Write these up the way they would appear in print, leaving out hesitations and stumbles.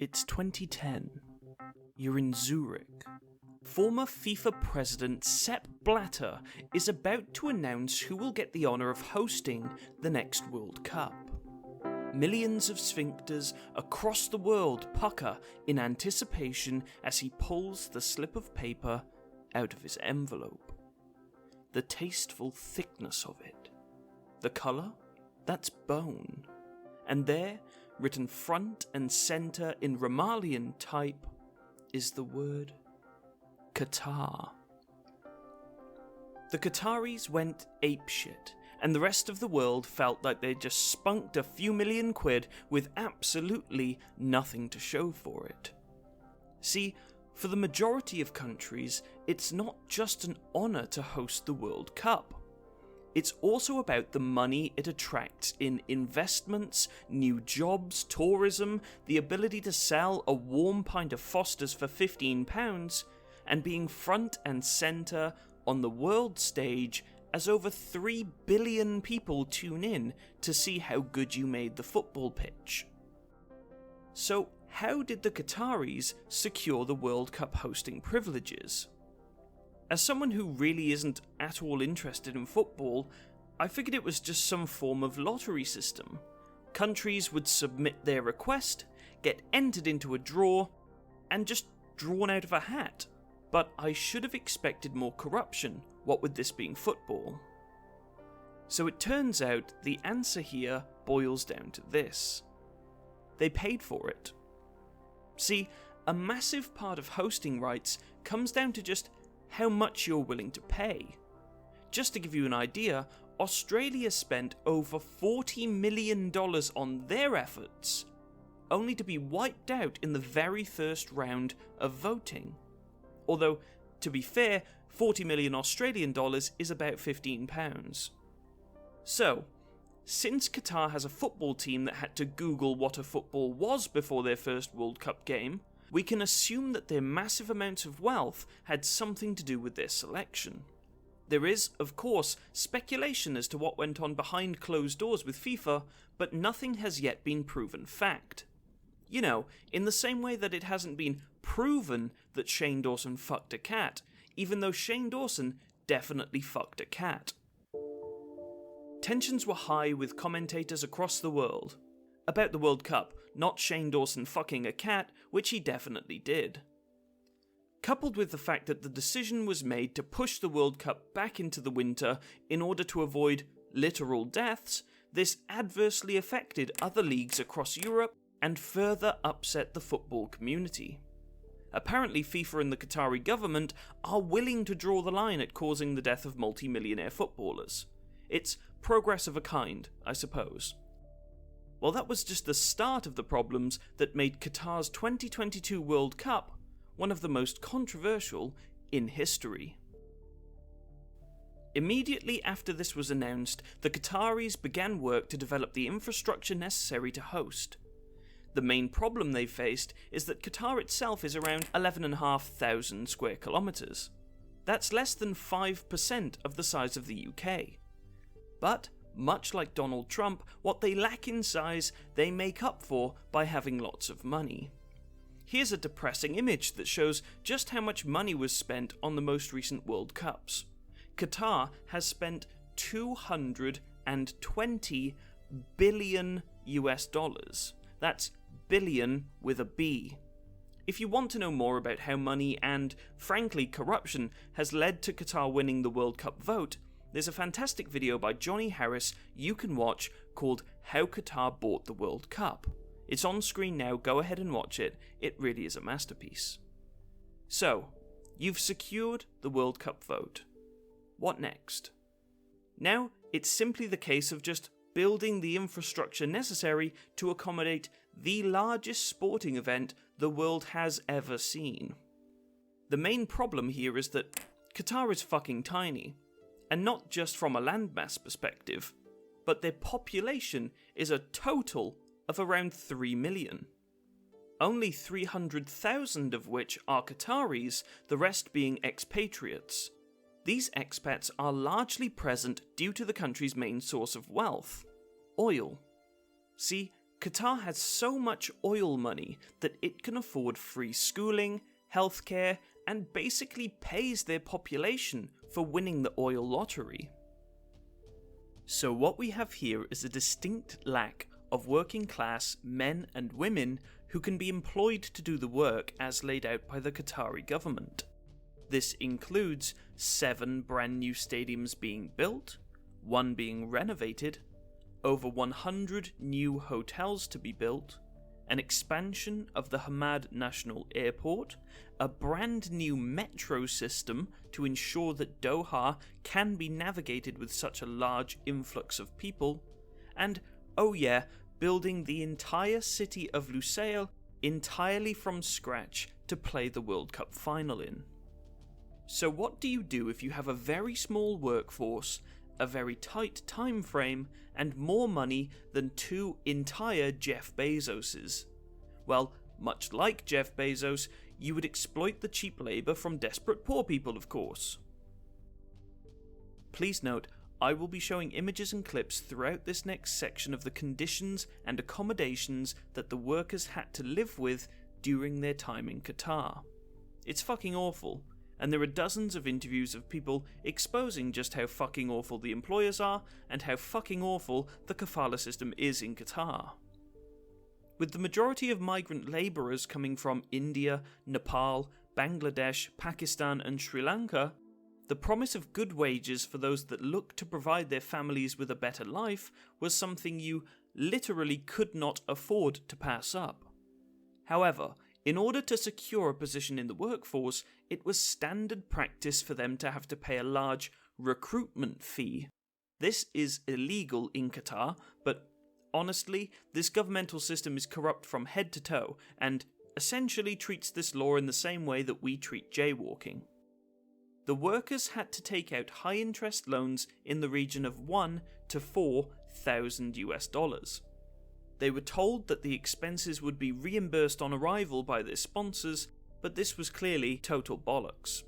It's 2010. You're in Zurich. Former FIFA president Sepp Blatter is about to announce who will get the honour of hosting the next World Cup. Millions of sphincters across the world pucker in anticipation as he pulls the slip of paper out of his envelope. The tasteful thickness of it. The colour? That's bone. And there, written front and centre in Romalian type, is the word Qatar. The Qataris went apeshit, and the rest of the world felt like they'd just spunked a few million quid with absolutely nothing to show for it. See, for the majority of countries, it's not just an honour to host the World Cup. It's also about the money it attracts in investments, new jobs, tourism, the ability to sell a warm pint of Foster's for £15, and being front and centre on the world stage as over 3 billion people tune in to see how good you made the football pitch. So, how did the Qataris secure the World Cup hosting privileges? As someone who really isn't at all interested in football, I figured it was just some form of lottery system. Countries would submit their request, get entered into a draw, and just drawn out of a hat. But I should have expected more corruption, what with this being football. So it turns out the answer here boils down to this. They paid for it. See, a massive part of hosting rights comes down to just how much you're willing to pay. Just to give you an idea, Australia spent over $40 million on their efforts, only to be wiped out in the very first round of voting. Although, to be fair, 40 million Australian dollars is about £15. So, since Qatar has a football team that had to Google what a football was before their first World Cup game, we can assume that their massive amounts of wealth had something to do with their selection. There is, of course, speculation as to what went on behind closed doors with FIFA, but nothing has yet been proven fact. You know, in the same way that it hasn't been proven that Shane Dawson fucked a cat, even though Shane Dawson definitely fucked a cat. Tensions were high with commentators across the world. About the World Cup, not Shane Dawson fucking a cat, which he definitely did. Coupled with the fact that the decision was made to push the World Cup back into the winter in order to avoid literal deaths, this adversely affected other leagues across Europe and further upset the football community. Apparently FIFA and the Qatari government are willing to draw the line at causing the death of multi-millionaire footballers. It's progress of a kind, I suppose. Well, that was just the start of the problems that made Qatar's 2022 World Cup one of the most controversial in history. Immediately after this was announced, the Qataris began work to develop the infrastructure necessary to host. The main problem they faced is that Qatar itself is around 11,500 square kilometres. That's less than 5% of the size of the UK. But, much like Donald Trump, what they lack in size, they make up for by having lots of money. Here's a depressing image that shows just how much money was spent on the most recent World Cups. Qatar has spent $220 billion US. That's billion with a B. If you want to know more about how money and, frankly, corruption has led to Qatar winning the World Cup vote, there's a fantastic video by Johnny Harris you can watch called How Qatar Bought the World Cup. It's on screen now, go ahead and watch it, it really is a masterpiece. So, you've secured the World Cup vote. What next? Now, it's simply the case of just building the infrastructure necessary to accommodate the largest sporting event the world has ever seen. The main problem here is that Qatar is fucking tiny. And not just from a landmass perspective, but their population is a total of around 3 million. Only 300,000 of which are Qataris, the rest being expatriates. These expats are largely present due to the country's main source of wealth, oil. See, Qatar has so much oil money that it can afford free schooling, healthcare, and basically pays their population for winning the oil lottery. So what we have here is a distinct lack of working class men and women who can be employed to do the work as laid out by the Qatari government. This includes 7 brand new stadiums being built, 1 being renovated, over 100 new hotels to be built, an expansion of the Hamad National Airport, a brand new metro system to ensure that Doha can be navigated with such a large influx of people, and, oh yeah, building the entire city of Lusail entirely from scratch to play the World Cup final in. So what do you do if you have a very small workforce, a very tight time frame, and more money than 2 entire Jeff Bezoses? Well, much like Jeff Bezos, you would exploit the cheap labour from desperate poor people, of course. Please note, I will be showing images and clips throughout this next section of the conditions and accommodations that the workers had to live with during their time in Qatar. It's fucking awful, and there are dozens of interviews of people exposing just how fucking awful the employers are and how fucking awful the kafala system is in Qatar. With the majority of migrant labourers coming from India, Nepal, Bangladesh, Pakistan and Sri Lanka, the promise of good wages for those that look to provide their families with a better life was something you literally could not afford to pass up. However, in order to secure a position in the workforce, it was standard practice for them to have to pay a large recruitment fee. This is illegal in Qatar, but honestly, this governmental system is corrupt from head to toe and essentially treats this law in the same way that we treat jaywalking. The workers had to take out high interest loans in the region of $1,000 to $4,000. They were told that the expenses would be reimbursed on arrival by their sponsors, but this was clearly total bollocks.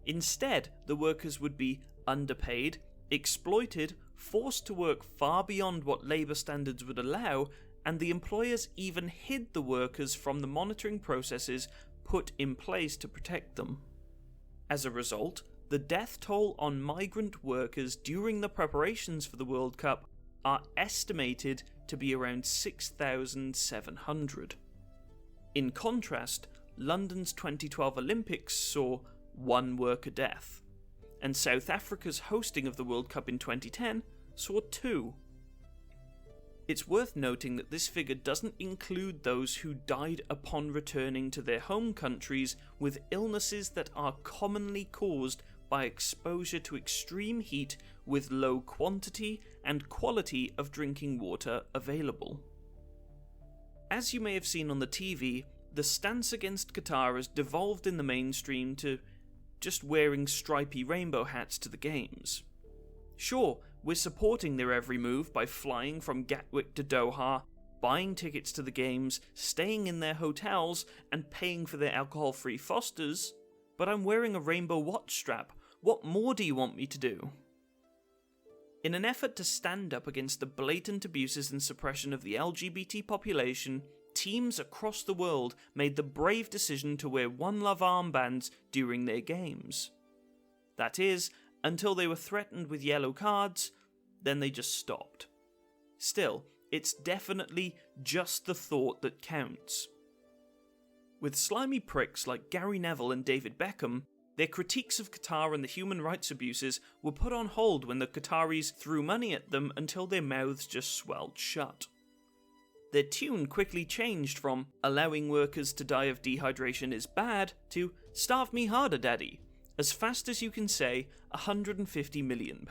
Instead, the workers would be underpaid, exploited, forced to work far beyond what labour standards would allow, and the employers even hid the workers from the monitoring processes put in place to protect them. As a result, the death toll on migrant workers during the preparations for the World Cup are estimated to be around 6,700. In contrast, London's 2012 Olympics saw 1 worker death, and South Africa's hosting of the World Cup in 2010 saw 2. It's worth noting that this figure doesn't include those who died upon returning to their home countries with illnesses that are commonly caused by exposure to extreme heat with low quantity and quality of drinking water available. As you may have seen on the TV, the stance against Qatar has devolved in the mainstream to just wearing stripy rainbow hats to the games. Sure, we're supporting their every move by flying from Gatwick to Doha, buying tickets to the games, staying in their hotels, and paying for their alcohol-free Fosters, but I'm wearing a rainbow watch strap. What more do you want me to do? In an effort to stand up against the blatant abuses and suppression of the LGBT population, teams across the world made the brave decision to wear One Love armbands during their games. That is, until they were threatened with yellow cards, then they just stopped. Still, it's definitely just the thought that counts. With slimy pricks like Gary Neville and David Beckham, their critiques of Qatar and the human rights abuses were put on hold when the Qataris threw money at them until their mouths just swelled shut. Their tune quickly changed from "allowing workers to die of dehydration is bad" to "starve me harder, daddy," as fast as you can say £150 million.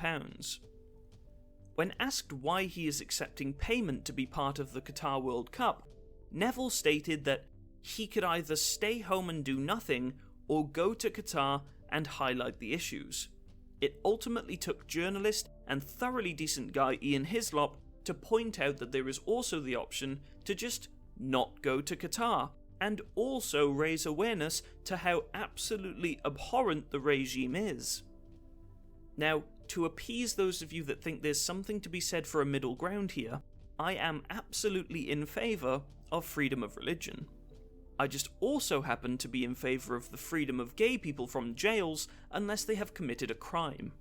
When asked why he is accepting payment to be part of the Qatar World Cup, Neville stated that he could either stay home and do nothing or go to Qatar and highlight the issues. It ultimately took journalist and thoroughly decent guy Ian Hislop to point out that there is also the option to just not go to Qatar, and also raise awareness to how absolutely abhorrent the regime is. Now, to appease those of you that think there's something to be said for a middle ground here, I am absolutely in favour of freedom of religion. I just also happen to be in favour of the freedom of gay people from jails unless they have committed a crime.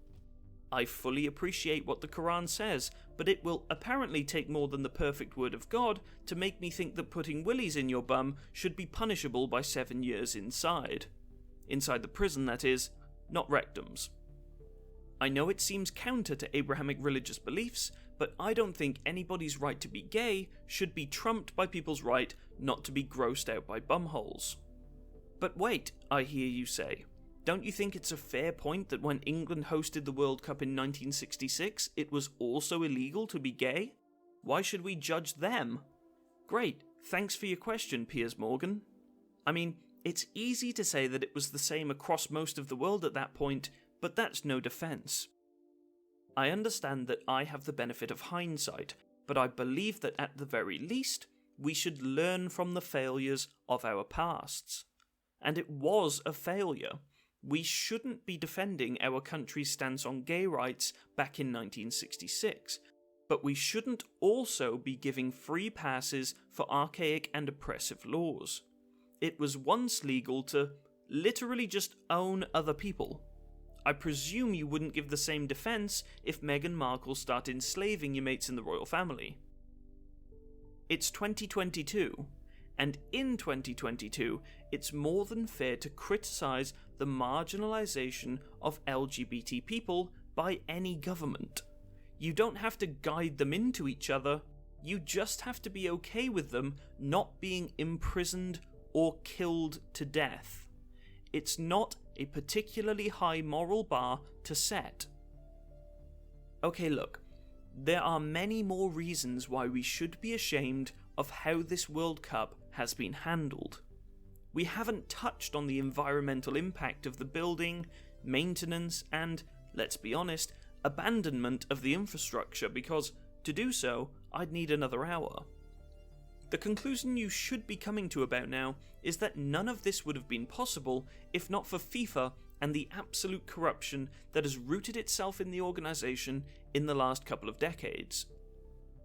I fully appreciate what the Quran says, but it will apparently take more than the perfect word of God to make me think that putting willies in your bum should be punishable by 7 years inside. Inside the prison, that is, not rectums. I know it seems counter to Abrahamic religious beliefs, but I don't think anybody's right to be gay should be trumped by people's right not to be grossed out by bumholes. But wait, I hear you say. Don't you think it's a fair point that when England hosted the World Cup in 1966, it was also illegal to be gay? Why should we judge them? Great, thanks for your question, Piers Morgan. I mean, it's easy to say that it was the same across most of the world at that point, but that's no defence. I understand that I have the benefit of hindsight, but I believe that at the very least, we should learn from the failures of our pasts. And it was a failure. We shouldn't be defending our country's stance on gay rights back in 1966, but we shouldn't also be giving free passes for archaic and oppressive laws. It was once legal to literally just own other people. I presume you wouldn't give the same defence if Meghan Markle started enslaving your mates in the royal family. It's 2022, and in 2022, it's more than fair to criticise the marginalisation of LGBT people by any government. You don't have to guide them into each other, you just have to be okay with them not being imprisoned or killed to death. It's not a particularly high moral bar to set. Okay, look, there are many more reasons why we should be ashamed of how this World Cup has been handled. We haven't touched on the environmental impact of the building, maintenance, and, let's be honest, abandonment of the infrastructure, because to do so, I'd need another hour. The conclusion you should be coming to about now is that none of this would have been possible if not for FIFA and the absolute corruption that has rooted itself in the organisation in the last couple of decades.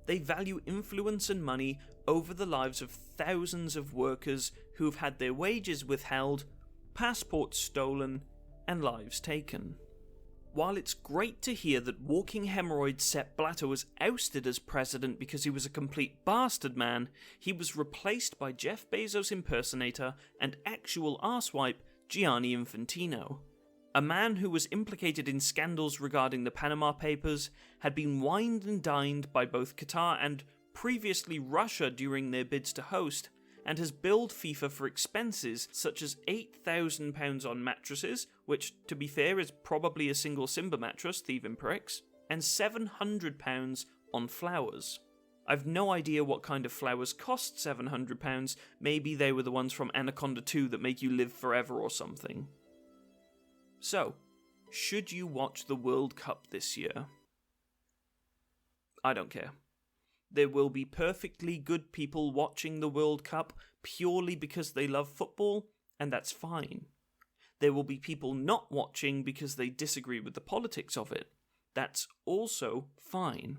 They value influence and money over the lives of thousands of workers who have had their wages withheld, passports stolen, and lives taken. While it's great to hear that walking hemorrhoid Sepp Blatter was ousted as president because he was a complete bastard man, he was replaced by Jeff Bezos' impersonator and actual arsewipe Gianni Infantino. A man who was implicated in scandals regarding the Panama Papers, had been wined and dined by both Qatar and previously Russia during their bids to host, and has billed FIFA for expenses such as £8,000 on mattresses, which, to be fair, is probably a single Simba mattress, thieving pricks, and £700 on flowers. I've no idea what kind of flowers cost £700, maybe they were the ones from Anaconda 2 that make you live forever or something. So, should you watch the World Cup this year? I don't care. There will be perfectly good people watching the World Cup purely because they love football, and that's fine. There will be people not watching because they disagree with the politics of it. That's also fine.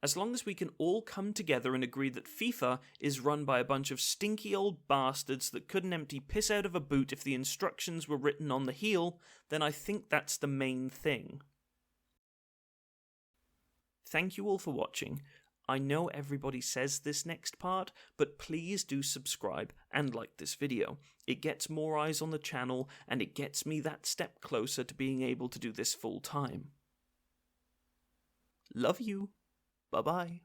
As long as we can all come together and agree that FIFA is run by a bunch of stinky old bastards that couldn't empty piss out of a boot if the instructions were written on the heel, then I think that's the main thing. Thank you all for watching. I know everybody says this next part, but please do subscribe and like this video. It gets more eyes on the channel, and it gets me that step closer to being able to do this full time. Love you. Bye-bye.